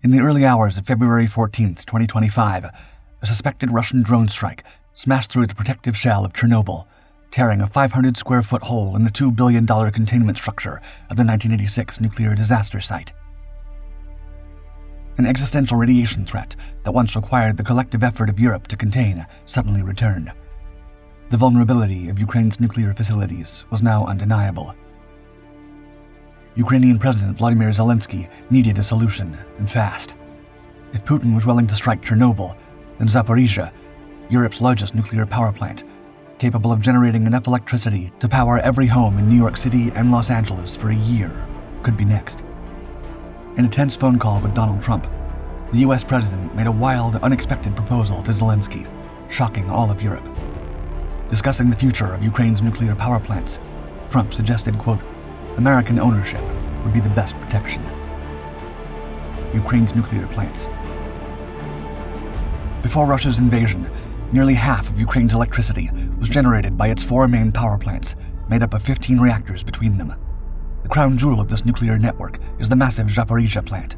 In the early hours of February 14, 2025, a suspected Russian drone strike smashed through the protective shell of Chernobyl, tearing a 500-square-foot hole in the $2 billion containment structure of the 1986 nuclear disaster site. An existential radiation threat that once required the collective effort of Europe to contain suddenly returned. The vulnerability of Ukraine's nuclear facilities was now undeniable. Ukrainian President Volodymyr Zelenskyy needed a solution, and fast. If Putin was willing to strike Chernobyl, then Zaporizhzhia, Europe's largest nuclear power plant, capable of generating enough electricity to power every home in New York City and Los Angeles for a year, could be next. In a tense phone call with Donald Trump, the US president made a wild, unexpected proposal to Zelenskyy, shocking all of Europe. Discussing the future of Ukraine's nuclear power plants, Trump suggested, quote, American ownership would be the best protection. Ukraine's nuclear plants. Before Russia's invasion, nearly half of Ukraine's electricity was generated by its 4 main power plants, made up of 15 reactors between them. The crown jewel of this nuclear network is the massive Zaporizhzhia plant.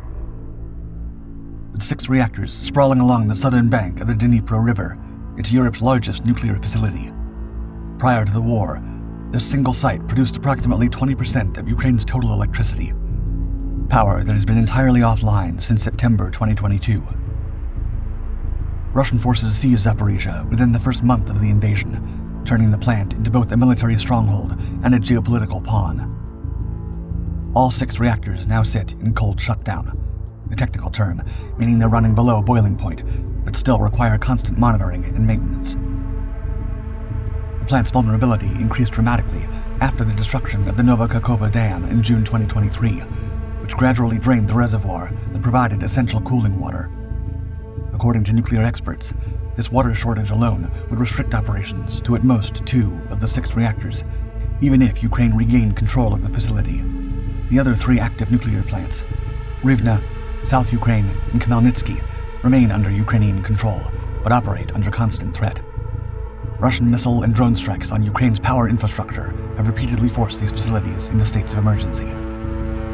With 6 reactors sprawling along the southern bank of the Dnipro River, it's Europe's largest nuclear facility. Prior to the war, this single site produced approximately 20% of Ukraine's total electricity, power that has been entirely offline since September 2022. Russian forces seized Zaporizhzhia within the first month of the invasion, turning the plant into both a military stronghold and a geopolitical pawn. All 6 reactors now sit in cold shutdown, a technical term meaning they're running below boiling point, but still require constant monitoring and maintenance. The plant's vulnerability increased dramatically after the destruction of the Novokakova Dam in June 2023, which gradually drained the reservoir that provided essential cooling water. According to nuclear experts, this water shortage alone would restrict operations to at most 2 of the 6 reactors, even if Ukraine regained control of the facility. The other 3 active nuclear plants, Rivne, South Ukraine, and Khmelnytsky, remain under Ukrainian control, but operate under constant threat. Russian missile and drone strikes on Ukraine's power infrastructure have repeatedly forced these facilities into states of emergency.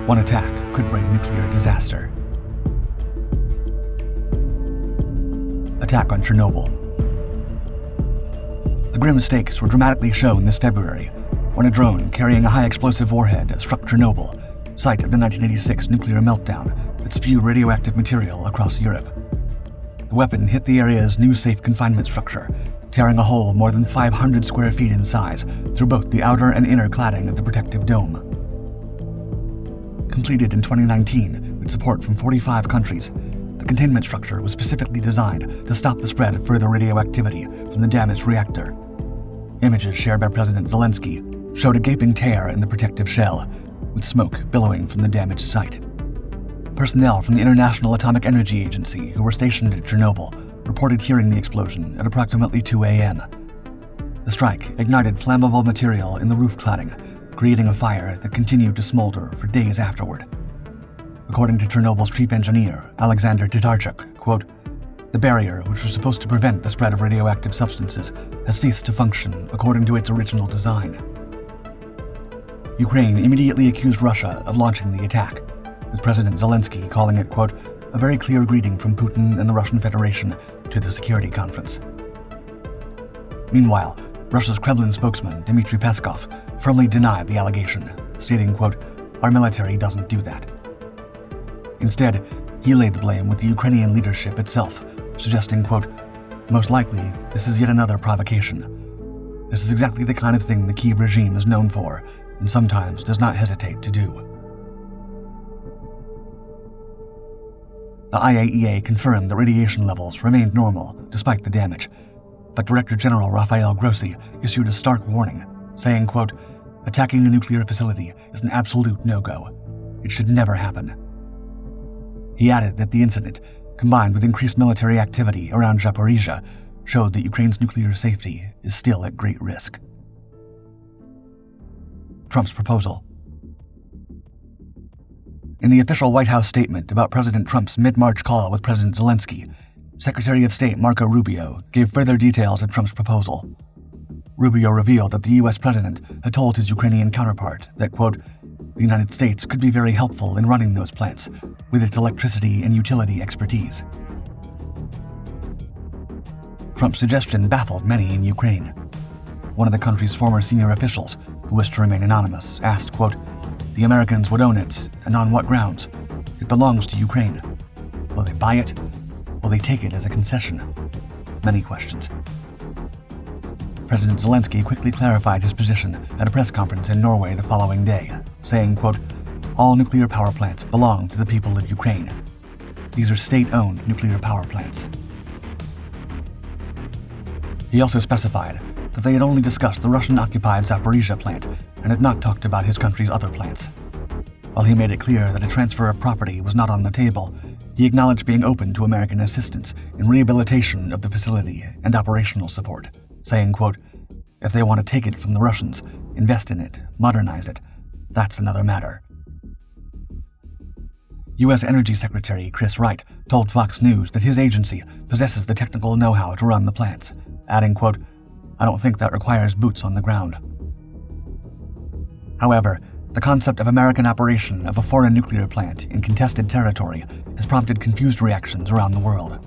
One attack could bring nuclear disaster. Attack on Chernobyl. The grim stakes were dramatically shown this February when a drone carrying a high-explosive warhead struck Chernobyl, site of the 1986 nuclear meltdown that spewed radioactive material across Europe. The weapon hit the area's new safe confinement structure, tearing a hole more than 500 square feet in size through both the outer and inner cladding of the protective dome. Completed in 2019 with support from 45 countries, the containment structure was specifically designed to stop the spread of further radioactivity from the damaged reactor. Images shared by President Zelenskyy showed a gaping tear in the protective shell, with smoke billowing from the damaged site. Personnel from the International Atomic Energy Agency who were stationed at Chernobyl reported hearing the explosion at approximately 2 a.m. The strike ignited flammable material in the roof cladding, creating a fire that continued to smolder for days afterward. According to Chernobyl's chief engineer, Alexander Tatarchuk, quote, the barrier, which was supposed to prevent the spread of radioactive substances, has ceased to function according to its original design. Ukraine immediately accused Russia of launching the attack, with President Zelenskyy calling it, quote, a very clear greeting from Putin and the Russian Federation to the security conference. Meanwhile, Russia's Kremlin spokesman, Dmitry Peskov, firmly denied the allegation, stating, quote, our military doesn't do that. Instead, he laid the blame with the Ukrainian leadership itself, suggesting, quote, most likely, this is yet another provocation. This is exactly the kind of thing the Kyiv regime is known for, and sometimes does not hesitate to do. The IAEA confirmed that radiation levels remained normal despite the damage, but Director General Rafael Grossi issued a stark warning, saying, quote, attacking a nuclear facility is an absolute no-go. It should never happen. He added that the incident, combined with increased military activity around Zaporizhzhia, showed that Ukraine's nuclear safety is still at great risk. Trump's proposal. In the official White House statement about President Trump's mid-March call with President Zelenskyy, Secretary of State Marco Rubio gave further details of Trump's proposal. Rubio revealed that the U.S. president had told his Ukrainian counterpart that, quote, the United States could be very helpful in running those plants with its electricity and utility expertise. Trump's suggestion baffled many in Ukraine. One of the country's former senior officials, who wished to remain anonymous, asked, quote, "The Americans would own it, and on what grounds? It belongs to Ukraine. Will they buy it? Will they take it as a concession?" Many questions. President Zelenskyy quickly clarified his position at a press conference in Norway the following day, saying, quote, "All nuclear power plants belong to the people of Ukraine. These are state-owned nuclear power plants." He also specified that they had only discussed the Russian-occupied Zaporizhzhia plant and had not talked about his country's other plants. While he made it clear that a transfer of property was not on the table, he acknowledged being open to American assistance in rehabilitation of the facility and operational support, saying, quote, "If they want to take it from the Russians, invest in it, modernize it, that's another matter." U.S. Energy Secretary Chris Wright told Fox News that his agency possesses the technical know-how to run the plants, adding, quote, "I don't think that requires boots on the ground." However, the concept of American operation of a foreign nuclear plant in contested territory has prompted confused reactions around the world.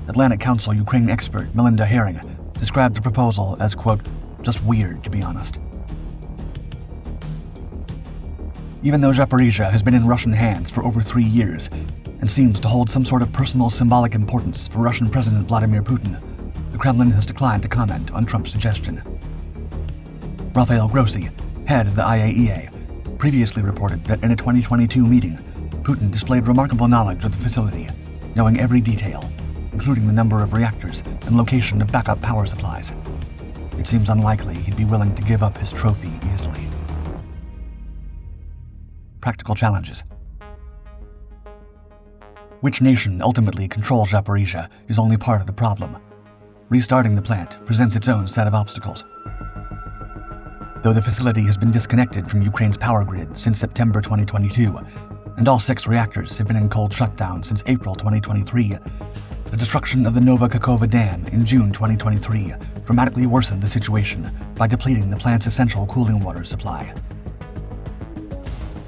Atlantic Council Ukraine expert Melinda Herring described the proposal as, quote, "just weird, to be honest." Even though Zaporizhzhia has been in Russian hands for over 3 years and seems to hold some sort of personal symbolic importance for Russian President Vladimir Putin, the Kremlin has declined to comment on Trump's suggestion. Rafael Grossi, head of the IAEA, previously reported that in a 2022 meeting, Putin displayed remarkable knowledge of the facility, knowing every detail, including the number of reactors and location of backup power supplies. It seems unlikely he'd be willing to give up his trophy easily. Practical challenges. Which nation ultimately controls Zaporizhzhia is only part of the problem. Restarting the plant presents its own set of obstacles. Though the facility has been disconnected from Ukraine's power grid since September 2022, and all 6 reactors have been in cold shutdown since April 2023, the destruction of the Nova Kakhovka Dam in June 2023 dramatically worsened the situation by depleting the plant's essential cooling water supply.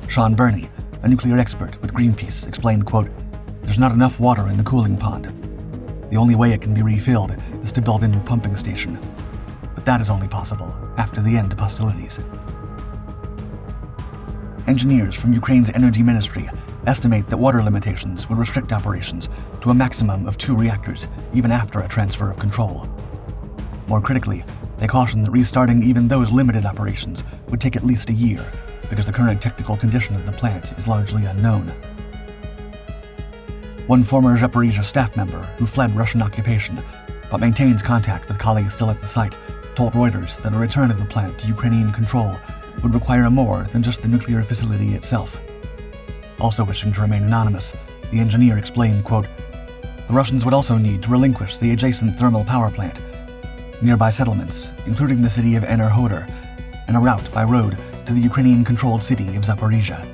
Sean Burney, a nuclear expert with Greenpeace, explained, quote, "There's not enough water in the cooling pond. The only way it can be refilled is to build a new pumping station. But that is only possible after the end of hostilities." Engineers from Ukraine's energy ministry estimate that water limitations would restrict operations to a maximum of 2 reactors, even after a transfer of control. More critically, they caution that restarting even those limited operations would take at least a year, because the current technical condition of the plant is largely unknown. One former Zaporizhzhia staff member who fled Russian occupation but maintains contact with colleagues still at the site told Reuters that a return of the plant to Ukrainian control would require more than just the nuclear facility itself. Also wishing to remain anonymous, the engineer explained, quote, "The Russians would also need to relinquish the adjacent thermal power plant, nearby settlements, including the city of Enerhodar, and a route by road to the Ukrainian-controlled city of Zaporizhzhia."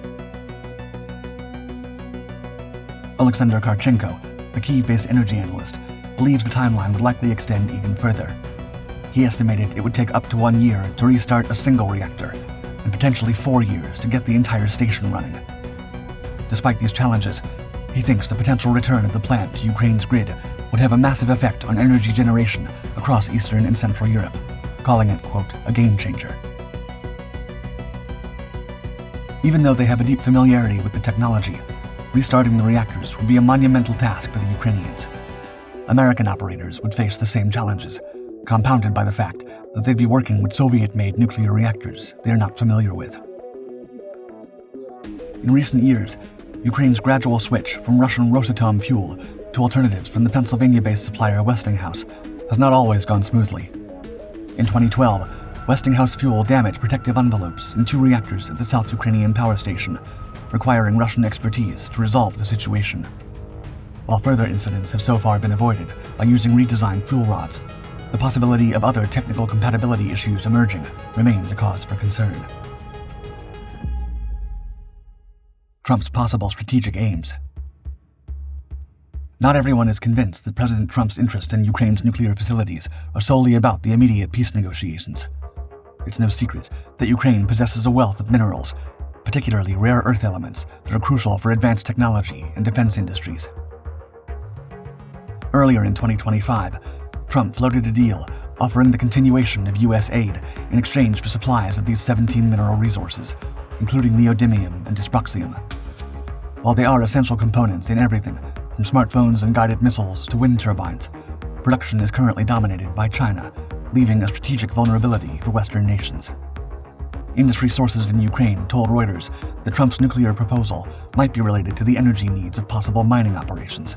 Alexander Karchenko, a Kyiv-based energy analyst, believes the timeline would likely extend even further. He estimated it would take up to 1 year to restart a single reactor, and potentially 4 years to get the entire station running. Despite these challenges, he thinks the potential return of the plant to Ukraine's grid would have a massive effect on energy generation across Eastern and Central Europe, calling it, quote, "a game changer." Even though they have a deep familiarity with the technology, restarting the reactors would be a monumental task for the Ukrainians. American operators would face the same challenges, compounded by the fact that they'd be working with Soviet-made nuclear reactors they are not familiar with. In recent years, Ukraine's gradual switch from Russian Rosatom fuel to alternatives from the Pennsylvania-based supplier Westinghouse has not always gone smoothly. In 2012, Westinghouse fuel damaged protective envelopes in 2 reactors at the South Ukrainian power station, requiring Russian expertise to resolve the situation. While further incidents have so far been avoided by using redesigned fuel rods, the possibility of other technical compatibility issues emerging remains a cause for concern. Trump's possible strategic aims. Not everyone is convinced that President Trump's interest in Ukraine's nuclear facilities are solely about the immediate peace negotiations. It's no secret that Ukraine possesses a wealth of minerals, particularly rare earth elements that are crucial for advanced technology and defense industries. Earlier in 2025, Trump floated a deal offering the continuation of U.S. aid in exchange for supplies of these 17 mineral resources, including neodymium and dysproxium. While they are essential components in everything from smartphones and guided missiles to wind turbines, production is currently dominated by China, leaving a strategic vulnerability for Western nations. Industry sources in Ukraine told Reuters that Trump's nuclear proposal might be related to the energy needs of possible mining operations.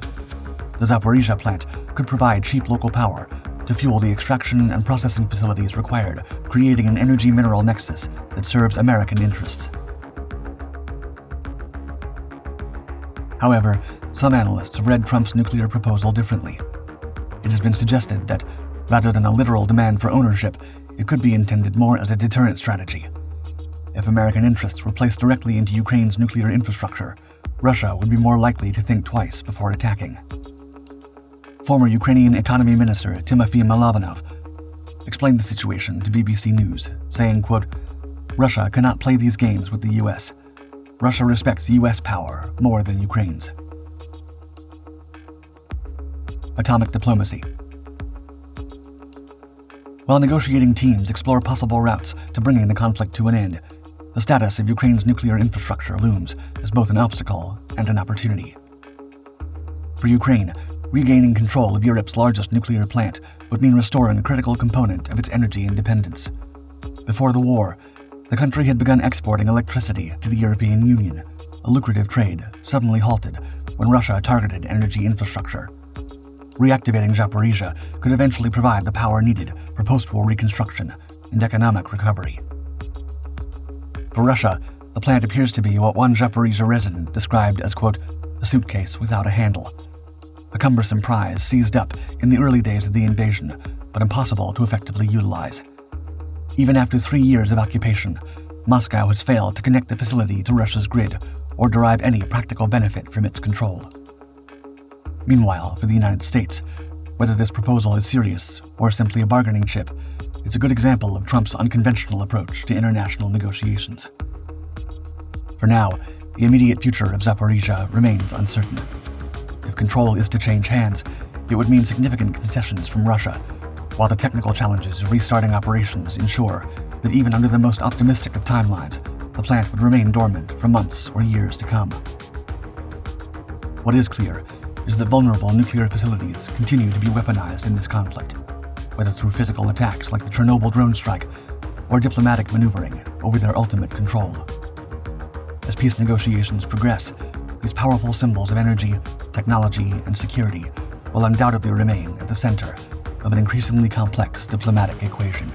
The Zaporizhzhia plant could provide cheap local power to fuel the extraction and processing facilities required, creating an energy-mineral nexus that serves American interests. However, some analysts have read Trump's nuclear proposal differently. It has been suggested that, rather than a literal demand for ownership, it could be intended more as a deterrent strategy. If American interests were placed directly into Ukraine's nuclear infrastructure, Russia would be more likely to think twice before attacking. Former Ukrainian Economy Minister Timofey Malovanov explained the situation to BBC News, saying, quote, "Russia cannot play these games with the U.S. Russia respects U.S. power more than Ukraine's." Atomic diplomacy. While negotiating teams explore possible routes to bringing the conflict to an end, the status of Ukraine's nuclear infrastructure looms as both an obstacle and an opportunity. For Ukraine, regaining control of Europe's largest nuclear plant would mean restoring a critical component of its energy independence. Before the war, the country had begun exporting electricity to the European Union, a lucrative trade suddenly halted when Russia targeted energy infrastructure. Reactivating Zaporizhzhia could eventually provide the power needed for post-war reconstruction and economic recovery. For Russia, the plant appears to be what one Zaporizhzhia resident described as, quote, "a suitcase without a handle," a cumbersome prize seized up in the early days of the invasion, but impossible to effectively utilize. Even after 3 years of occupation, Moscow has failed to connect the facility to Russia's grid or derive any practical benefit from its control. Meanwhile, for the United States, whether this proposal is serious or simply a bargaining chip, it's a good example of Trump's unconventional approach to international negotiations. For now, the immediate future of Zaporizhzhia remains uncertain. If control is to change hands, it would mean significant concessions from Russia, while the technical challenges of restarting operations ensure that even under the most optimistic of timelines, the plant would remain dormant for months or years to come. What is clear is that vulnerable nuclear facilities continue to be weaponized in this conflict, whether through physical attacks like the Chernobyl drone strike or diplomatic maneuvering over their ultimate control. As peace negotiations progress, these powerful symbols of energy, technology, and security will undoubtedly remain at the center of an increasingly complex diplomatic equation.